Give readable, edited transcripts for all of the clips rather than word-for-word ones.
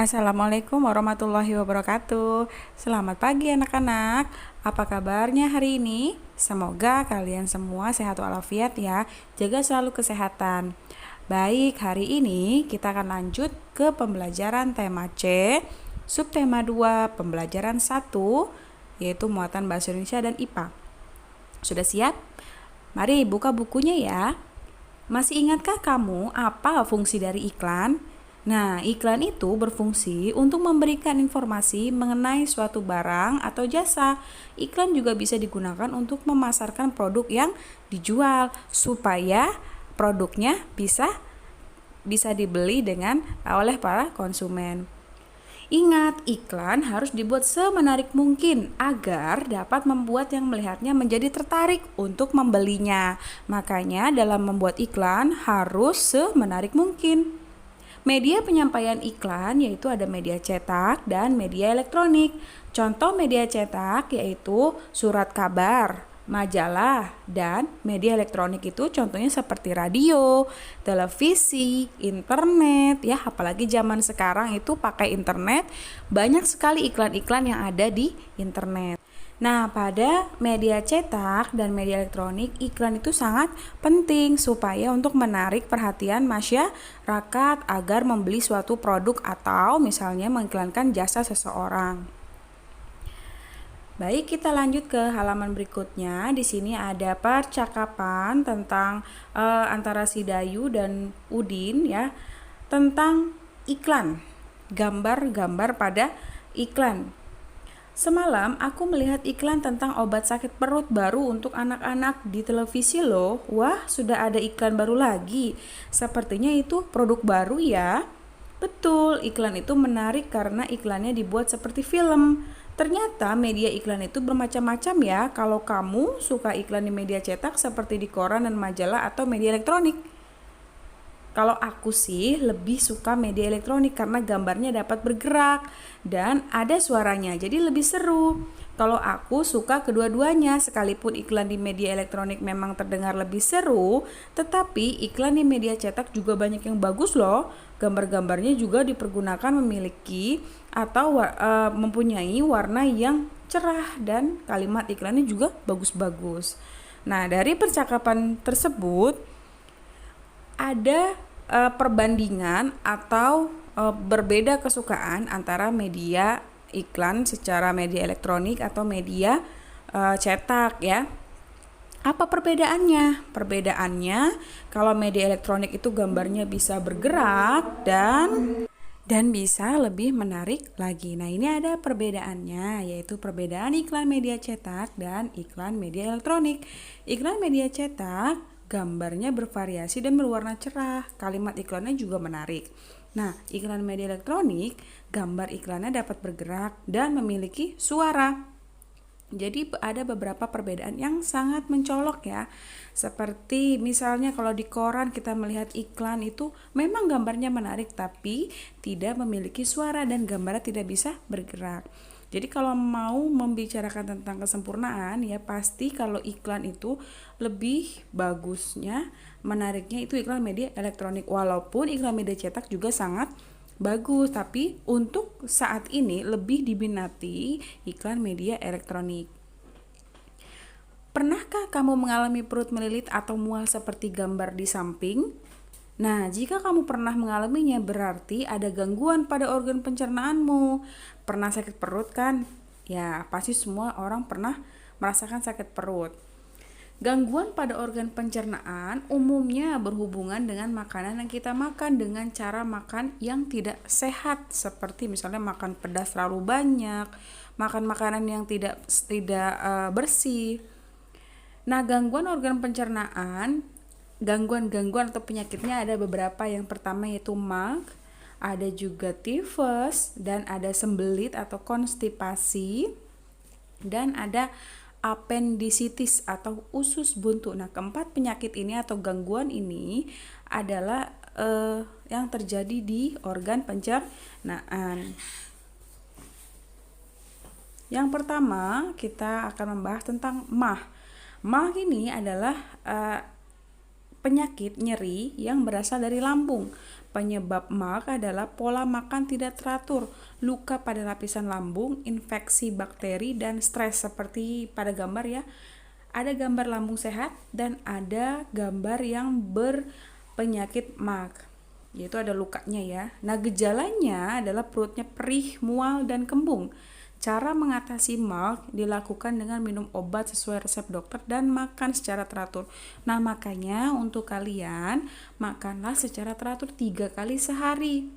Assalamualaikum warahmatullahi wabarakatuh. Selamat pagi anak-anak. Apa kabarnya hari ini? Semoga kalian semua sehat walafiat ya. Jaga selalu kesehatan. Baik, hari ini kita akan lanjut ke pembelajaran tema C, subtema 2, pembelajaran 1, yaitu muatan bahasa Indonesia dan IPA. Sudah siap? Mari buka bukunya ya. Masih ingatkah kamu apa fungsi dari iklan? Nah, iklan itu berfungsi untuk memberikan informasi mengenai suatu barang atau jasa. Iklan juga bisa digunakan untuk memasarkan produk yang dijual supaya produknya bisa dibeli oleh para konsumen. Ingat, iklan harus dibuat semenarik mungkin agar dapat membuat yang melihatnya menjadi tertarik untuk membelinya. Makanya dalam membuat iklan harus semenarik mungkin. Media penyampaian iklan yaitu ada media cetak dan media elektronik. Contoh media cetak yaitu surat kabar, majalah, dan media elektronik itu contohnya seperti radio, televisi, internet ya, apalagi zaman sekarang itu pakai internet, banyak sekali iklan-iklan yang ada di internet. Nah, pada media cetak dan media elektronik, iklan itu sangat penting supaya untuk menarik perhatian masyarakat agar membeli suatu produk atau misalnya mengiklankan jasa seseorang. Baik, kita lanjut ke halaman berikutnya. Di sini ada percakapan tentang antara si Dayu dan Udin ya, tentang iklan, gambar-gambar pada iklan. Semalam aku melihat iklan tentang obat sakit perut baru untuk anak-anak di televisi loh. Wah, sudah ada iklan baru lagi. Sepertinya itu produk baru ya. Betul, iklan itu menarik karena iklannya dibuat seperti film. Ternyata media iklan itu bermacam-macam ya. Kalau kamu suka iklan di media cetak seperti di koran dan majalah atau media elektronik. Kalau aku sih lebih suka media elektronik karena gambarnya dapat bergerak dan ada suaranya, jadi lebih seru. Kalau aku suka kedua-duanya, sekalipun iklan di media elektronik memang terdengar lebih seru, tetapi iklan di media cetak juga banyak yang bagus loh. Gambar-gambarnya juga dipergunakan memiliki atau mempunyai warna yang cerah dan kalimat iklannya juga bagus-bagus. Nah, dari percakapan tersebut ada perbandingan atau berbeda kesukaan antara media iklan secara media elektronik atau media cetak ya. Apa perbedaannya? Perbedaannya kalau media elektronik itu gambarnya bisa bergerak dan bisa lebih menarik lagi. Nah, ini ada perbedaannya, yaitu perbedaan iklan media cetak dan iklan media elektronik. Iklan media cetak gambarnya bervariasi dan berwarna cerah, kalimat iklannya juga menarik. Nah, iklan media elektronik, gambar iklannya dapat bergerak dan memiliki suara. Jadi ada beberapa perbedaan yang sangat mencolok ya. Seperti misalnya kalau di koran kita melihat iklan itu memang gambarnya menarik tapi tidak memiliki suara dan gambarnya tidak bisa bergerak. Jadi kalau mau membicarakan tentang kesempurnaan ya pasti kalau iklan itu lebih bagusnya, menariknya itu iklan media elektronik. Walaupun iklan media cetak juga sangat bagus, tapi untuk saat ini lebih diminati iklan media elektronik. Pernahkah kamu mengalami perut melilit atau mual seperti gambar di samping? Nah, jika kamu pernah mengalaminya berarti ada gangguan pada organ pencernaanmu. Pernah sakit perut kan? Ya, pasti semua orang pernah merasakan sakit perut. Gangguan pada organ pencernaan umumnya berhubungan dengan makanan yang kita makan dengan cara makan yang tidak sehat, seperti misalnya makan pedas terlalu banyak, makan makanan yang tidak bersih. Nah, gangguan atau penyakitnya ada beberapa. Yang pertama yaitu MAG, ada juga tifus, dan ada sembelit atau konstipasi, dan ada appendicitis atau usus buntu. Nah, keempat penyakit ini atau gangguan ini adalah yang terjadi di organ pencernaan. Yang pertama kita akan membahas tentang MAH. MAH ini adalah penyakit nyeri yang berasal dari lambung. Penyebab MAG adalah pola makan tidak teratur, luka pada lapisan lambung, infeksi bakteri, dan stres. Seperti pada gambar ya, ada gambar lambung sehat dan ada gambar yang berpenyakit MAG, yaitu ada lukanya ya. Nah, gejalanya adalah perutnya perih, mual, dan kembung. Cara mengatasi MAG dilakukan dengan minum obat sesuai resep dokter dan makan secara teratur. Nah, makanya untuk kalian makanlah secara teratur 3 kali sehari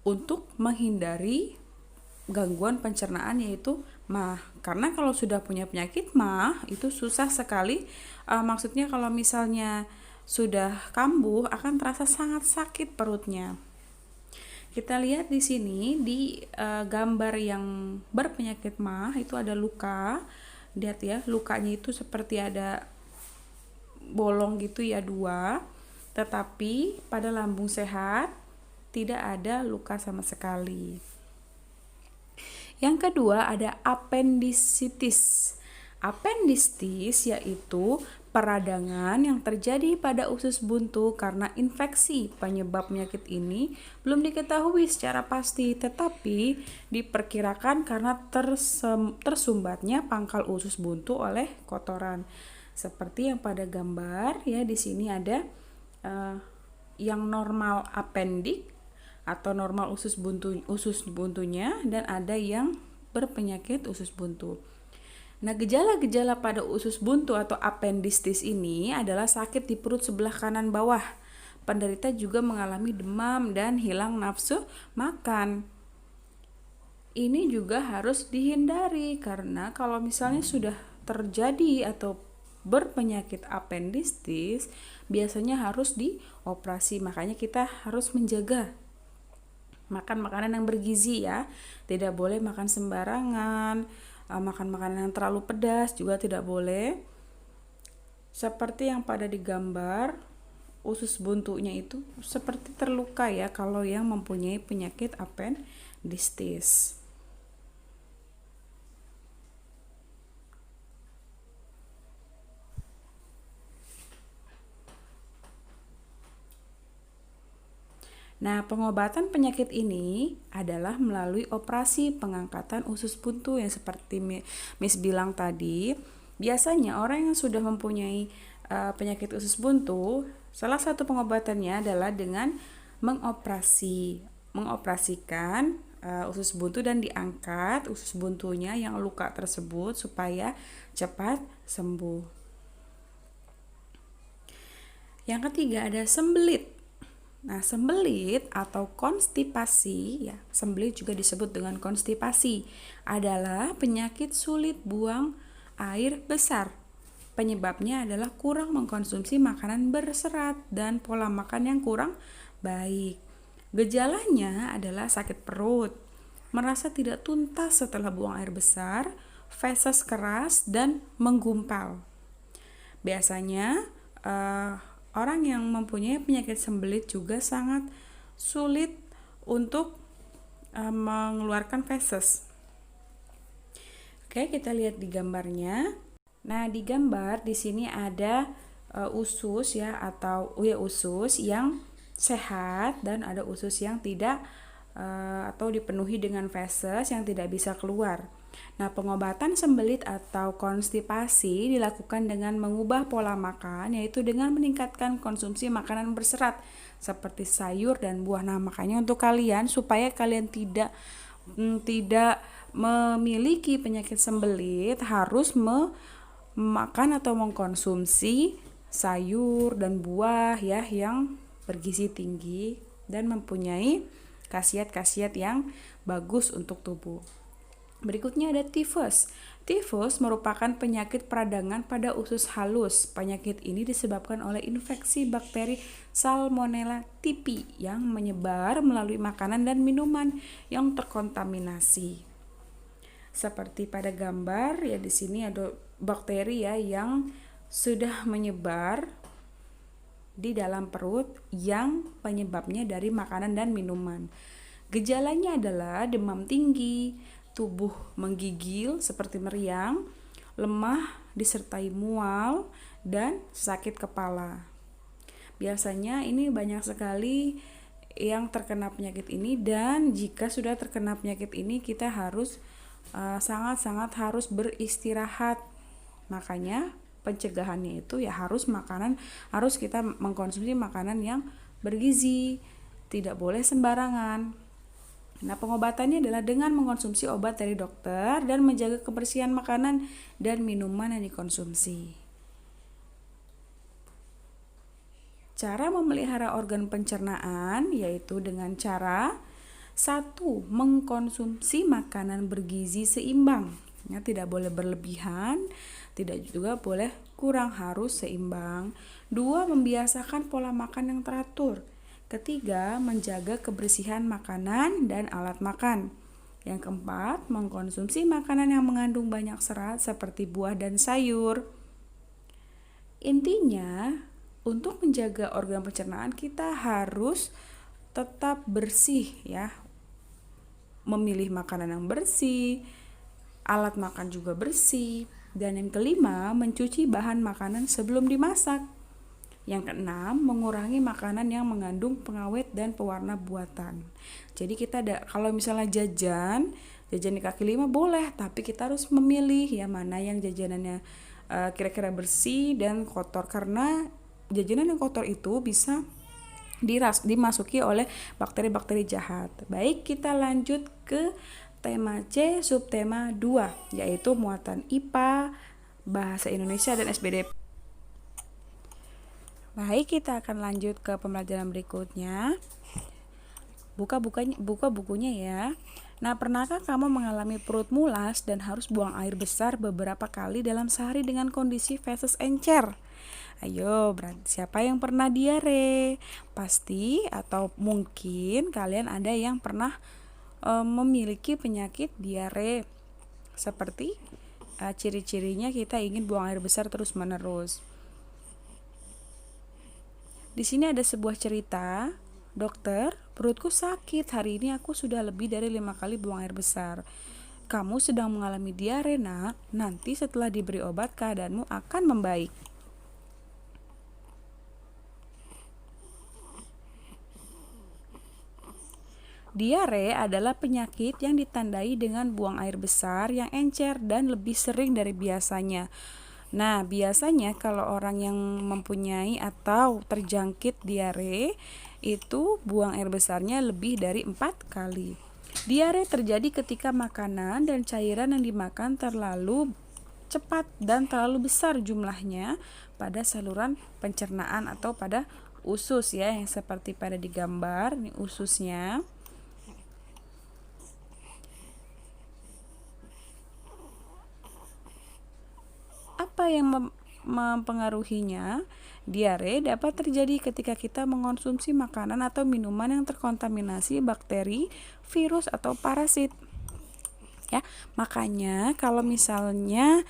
untuk menghindari gangguan pencernaan yaitu MAG. Karena kalau sudah punya penyakit MAG itu susah sekali, maksudnya kalau misalnya sudah kambuh akan terasa sangat sakit perutnya. Kita lihat di sini di gambar yang berpenyakit MAG itu ada luka. Lihat ya, lukanya itu seperti ada bolong gitu ya, 2. Tetapi pada lambung sehat tidak ada luka sama sekali. Yang kedua ada appendicitis. Appendicitis yaitu peradangan yang terjadi pada usus buntu karena infeksi. Penyebab penyakit ini belum diketahui secara pasti, tetapi diperkirakan karena tersumbatnya pangkal usus buntu oleh kotoran. Seperti yang pada gambar ya, di sini ada yang normal appendix atau normal usus buntunya, dan ada yang berpenyakit usus buntu. Nah, gejala-gejala pada usus buntu atau appendicitis ini adalah sakit di perut sebelah kanan bawah. Penderita juga mengalami demam dan hilang nafsu makan. Ini juga harus dihindari karena kalau misalnya sudah terjadi atau berpenyakit appendicitis, biasanya harus dioperasi. Makanya kita harus menjaga makan makanan yang bergizi ya. Tidak boleh makan sembarangan, makan makanan yang terlalu pedas juga tidak boleh. Seperti yang pada di gambar, usus buntunya itu seperti terluka ya kalau yang mempunyai penyakit appendicitis. Nah, pengobatan penyakit ini adalah melalui operasi pengangkatan usus buntu yang seperti Miss bilang tadi. Biasanya orang yang sudah mempunyai penyakit usus buntu, salah satu pengobatannya adalah dengan mengoperasikan usus buntu dan diangkat usus buntunya yang luka tersebut supaya cepat sembuh. Yang ketiga ada sembelit. Nah, sembelit atau konstipasi ya, sembelit juga disebut dengan konstipasi, adalah penyakit sulit buang air besar. Penyebabnya adalah kurang mengkonsumsi makanan berserat dan pola makan yang kurang baik. Gejalanya adalah sakit perut, merasa tidak tuntas setelah buang air besar, feses keras, dan menggumpal. Biasanya orang yang mempunyai penyakit sembelit juga sangat sulit untuk mengeluarkan feses. Oke, kita lihat di gambarnya. Nah, di gambar di sini ada usus ya, atau usus yang sehat dan ada usus yang tidak atau dipenuhi dengan feses yang tidak bisa keluar. Nah, pengobatan sembelit atau konstipasi dilakukan dengan mengubah pola makan, yaitu dengan meningkatkan konsumsi makanan berserat seperti sayur dan buah. Nah, makanya untuk kalian supaya kalian tidak memiliki penyakit sembelit harus makan atau mengkonsumsi sayur dan buah ya yang bergizi tinggi dan mempunyai khasiat-khasiat yang bagus untuk tubuh. Berikutnya ada tifus. Tifus merupakan penyakit peradangan pada usus halus. Penyakit ini disebabkan oleh infeksi bakteri Salmonella typhi yang menyebar melalui makanan dan minuman yang terkontaminasi. Seperti pada gambar ya, di sini ada bakteri ya yang sudah menyebar di dalam perut yang penyebabnya dari makanan dan minuman. Gejalanya adalah demam tinggi, tubuh menggigil seperti meriang, lemah disertai mual, dan sakit kepala. Biasanya ini banyak sekali yang terkena penyakit ini, dan jika sudah terkena penyakit ini kita harus sangat-sangat harus beristirahat. Makanya pencegahannya itu ya harus kita mengkonsumsi makanan yang bergizi, tidak boleh sembarangan. Nah, pengobatannya adalah dengan mengkonsumsi obat dari dokter dan menjaga kebersihan makanan dan minuman yang dikonsumsi. Cara memelihara organ pencernaan yaitu dengan cara 1. Mengkonsumsi makanan bergizi seimbang. Ya, tidak boleh berlebihan, tidak juga boleh kurang, harus seimbang. 2. Membiasakan pola makan yang teratur. Ketiga, menjaga kebersihan makanan dan alat makan. Yang keempat, mengkonsumsi makanan yang mengandung banyak serat seperti buah dan sayur. Intinya, untuk menjaga organ pencernaan kita harus tetap bersih ya. Memilih makanan yang bersih, alat makan juga bersih. Dan yang kelima, mencuci bahan makanan sebelum dimasak. Yang keenam, mengurangi makanan yang mengandung pengawet dan pewarna buatan. Jadi kita kalau misalnya jajan di kaki lima boleh, tapi kita harus memilih ya mana yang jajanannya kira-kira bersih dan kotor, karena jajanan yang kotor itu bisa dimasuki oleh bakteri-bakteri jahat. Baik, kita lanjut ke tema C, subtema 2, yaitu muatan IPA, Bahasa Indonesia, dan SBD. Baik, kita akan lanjut ke pembelajaran berikutnya. Buka bukunya ya. Nah, pernahkah kamu mengalami perut mulas dan harus buang air besar beberapa kali dalam sehari dengan kondisi feses encer? Ayo, siapa yang pernah diare? Pasti atau mungkin kalian ada yang pernah memiliki penyakit diare. Seperti ciri-cirinya kita ingin buang air besar terus-menerus. Di sini ada sebuah cerita, dokter, perutku sakit, hari ini aku sudah lebih dari 5 kali buang air besar. Kamu sedang mengalami diare, nak. Nanti setelah diberi obat keadaanmu akan membaik. Diare adalah penyakit yang ditandai dengan buang air besar yang encer dan lebih sering dari biasanya. Nah, biasanya kalau orang yang mempunyai atau terjangkit diare itu buang air besarnya lebih dari 4 kali. Diare terjadi ketika makanan dan cairan yang dimakan terlalu cepat dan terlalu besar jumlahnya pada saluran pencernaan atau pada usus ya, yang seperti pada digambar ini ususnya. Apa yang mempengaruhinya? Diare dapat terjadi ketika kita mengonsumsi makanan atau minuman yang terkontaminasi bakteri, virus, atau parasit. Ya, makanya kalau misalnya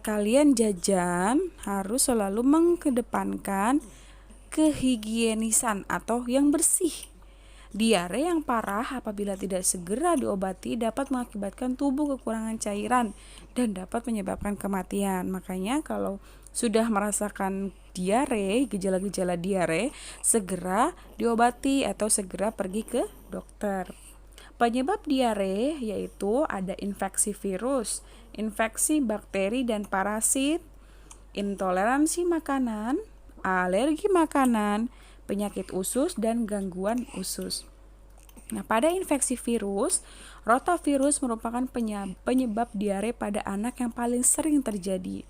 kalian jajan harus selalu mengedepankan kehigienisan atau yang bersih. Diare yang parah apabila tidak segera diobati dapat mengakibatkan tubuh kekurangan cairan dan dapat menyebabkan kematian. Makanya kalau sudah merasakan diare, gejala-gejala diare, segera diobati atau segera pergi ke dokter. Penyebab diare yaitu ada infeksi virus, infeksi bakteri dan parasit, intoleransi makanan, alergi makanan, penyakit usus, dan gangguan usus. Nah, pada infeksi virus, rotavirus merupakan penyebab diare pada anak yang paling sering terjadi.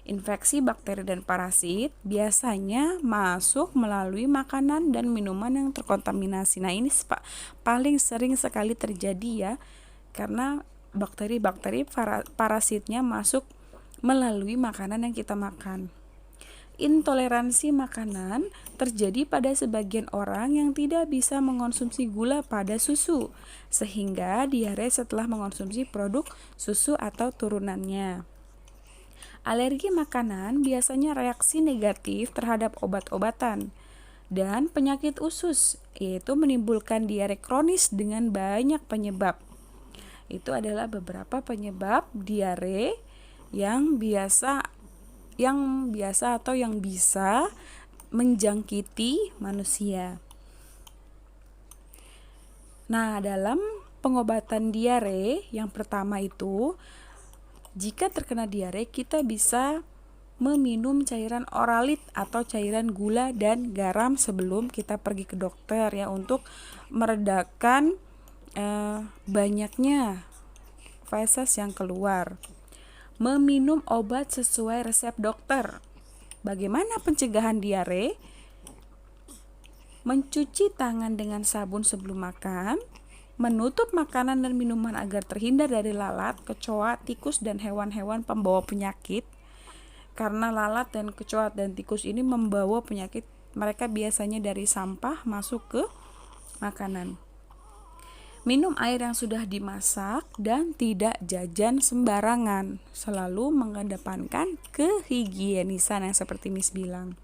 Infeksi bakteri dan parasit biasanya masuk melalui makanan dan minuman yang terkontaminasi. Nah, ini paling sering sekali terjadi ya, karena bakteri-bakteri parasitnya masuk melalui makanan yang kita makan. Intoleransi makanan terjadi pada sebagian orang yang tidak bisa mengonsumsi gula pada susu, sehingga diare setelah mengonsumsi produk susu atau turunannya. Alergi makanan biasanya reaksi negatif terhadap obat-obatan. Dan penyakit usus, yaitu menimbulkan diare kronis dengan banyak penyebab. Itu adalah beberapa penyebab diare yang biasa atau yang bisa menjangkiti manusia. Nah, dalam pengobatan diare yang pertama itu, jika terkena diare kita bisa meminum cairan oralit atau cairan gula dan garam sebelum kita pergi ke dokter ya, untuk meredakan banyaknya feses yang keluar. Meminum obat sesuai resep dokter. Bagaimana pencegahan diare? Mencuci tangan dengan sabun sebelum makan, menutup makanan dan minuman agar terhindar dari lalat, kecoa, tikus, dan hewan-hewan pembawa penyakit. Karena lalat dan kecoa dan tikus ini membawa penyakit, mereka biasanya dari sampah masuk ke makanan. Minum air yang sudah dimasak dan tidak jajan sembarangan. Selalu mengedepankan kehigienisan yang seperti Miss bilang.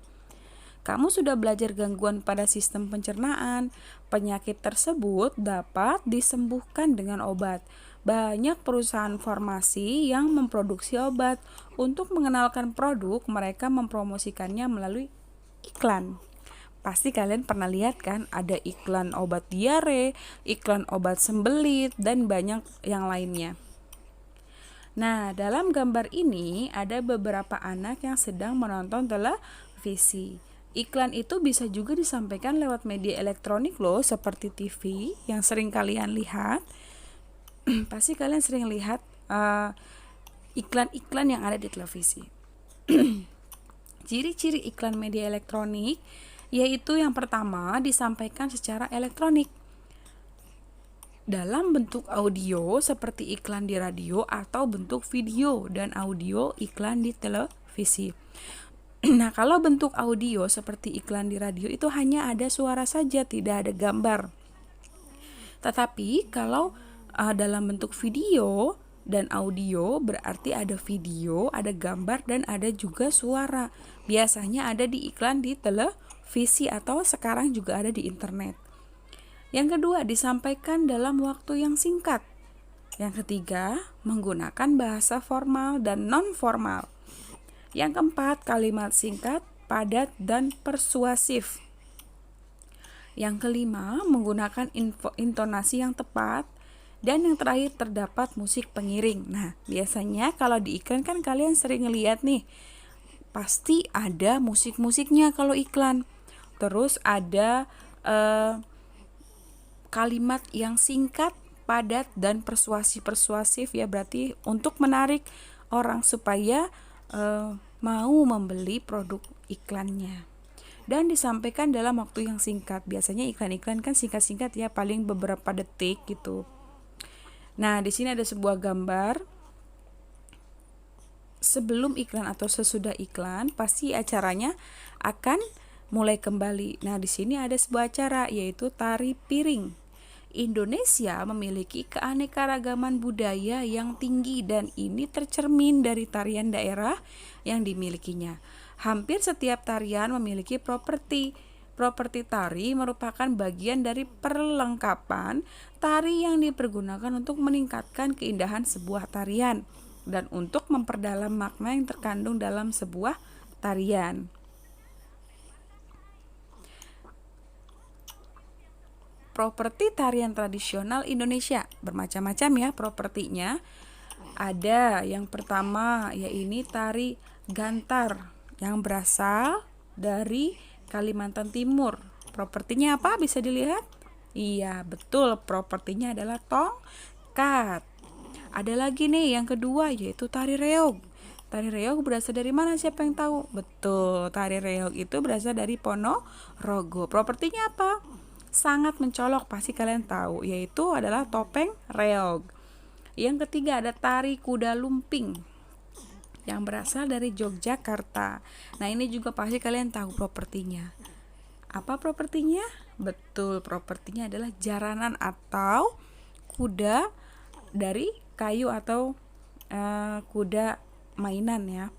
Kamu sudah belajar gangguan pada sistem pencernaan. Penyakit tersebut dapat disembuhkan dengan obat. Banyak perusahaan farmasi yang memproduksi obat. Untuk mengenalkan produk, mereka mempromosikannya melalui iklan. Pasti kalian pernah lihat kan, ada iklan obat diare, iklan obat sembelit, dan banyak yang lainnya. Nah, dalam gambar ini ada beberapa anak yang sedang menonton televisi. Iklan itu bisa juga disampaikan lewat media elektronik loh, seperti TV yang sering kalian lihat. Pasti kalian sering lihat iklan-iklan yang ada di televisi. Ciri-ciri iklan media elektronik yaitu yang pertama, disampaikan secara elektronik dalam bentuk audio seperti iklan di radio, atau bentuk video dan audio iklan di televisi. Nah, kalau bentuk audio seperti iklan di radio itu hanya ada suara saja, tidak ada gambar. Tetapi kalau dalam bentuk video dan audio berarti ada video, ada gambar, dan ada juga suara. Biasanya ada di iklan di televisi atau sekarang juga ada di internet. Yang kedua, disampaikan dalam waktu yang singkat. Yang ketiga, menggunakan bahasa formal dan non-formal. Yang keempat, kalimat singkat, padat, dan persuasif. Yang kelima, menggunakan intonasi yang tepat. Dan yang terakhir, terdapat musik pengiring. Nah, biasanya kalau di iklan kan kalian sering lihat nih, pasti ada musik-musiknya kalau iklan. Terus ada kalimat yang singkat, padat, dan persuasif ya, berarti untuk menarik orang supaya mau membeli produk iklannya. Dan disampaikan dalam waktu yang singkat. Biasanya iklan-iklan kan singkat-singkat ya, paling beberapa detik gitu. Nah, di sini ada sebuah gambar sebelum iklan atau sesudah iklan, pasti acaranya akan mulai kembali. Nah, di sini ada sebuah acara yaitu tari piring. Indonesia memiliki keanekaragaman budaya yang tinggi dan ini tercermin dari tarian daerah yang dimilikinya. Hampir setiap tarian memiliki properti. Properti tari merupakan bagian dari perlengkapan tari yang dipergunakan untuk meningkatkan keindahan sebuah tarian dan untuk memperdalam makna yang terkandung dalam sebuah tarian. Properti tarian tradisional Indonesia bermacam-macam ya propertinya. Ada yang pertama yaitu tari gantar yang berasal dari Kalimantan Timur. Propertinya apa? Bisa dilihat? Iya, betul. Propertinya adalah tongkat. Ada lagi nih yang kedua yaitu tari reog. Tari reog berasal dari mana? Siapa yang tahu? Betul, tari reog itu berasal dari Ponorogo. Propertinya apa? Sangat mencolok, pasti kalian tahu, yaitu adalah topeng reog. Yang ketiga ada tari kuda lumping yang berasal dari Yogyakarta. Nah, ini juga pasti kalian tahu propertinya. Apa propertinya? Betul, propertinya adalah jaranan atau kuda dari kayu atau kuda mainan ya.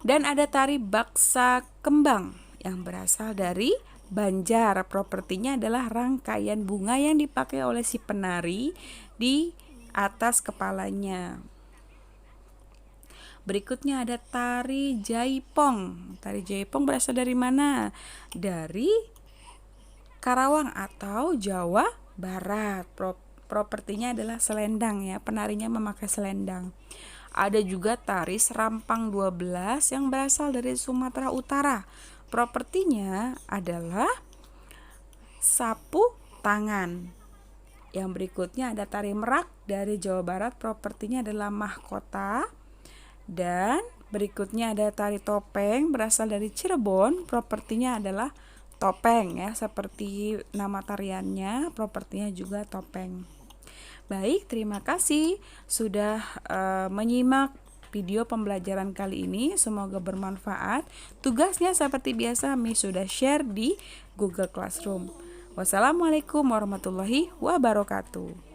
Dan ada tari baksa kembang yang berasal dari Banjar. Propertinya adalah rangkaian bunga yang dipakai oleh si penari di atas kepalanya. Berikutnya ada tari jaipong. Tari jaipong berasal dari mana? Dari Karawang atau Jawa Barat. Propertinya adalah selendang ya, penarinya memakai selendang. Ada juga tari serampang 12 yang berasal dari Sumatera Utara. Propertinya adalah sapu tangan. Yang berikutnya ada tari merak dari Jawa Barat, propertinya adalah mahkota. Dan berikutnya ada tari topeng berasal dari Cirebon, propertinya adalah topeng ya, seperti nama tariannya, propertinya juga topeng. Baik, terima kasih sudah menyimak video pembelajaran kali ini. Semoga bermanfaat. Tugasnya seperti biasa Miss sudah share di Google Classroom. Wassalamualaikum warahmatullahi wabarakatuh.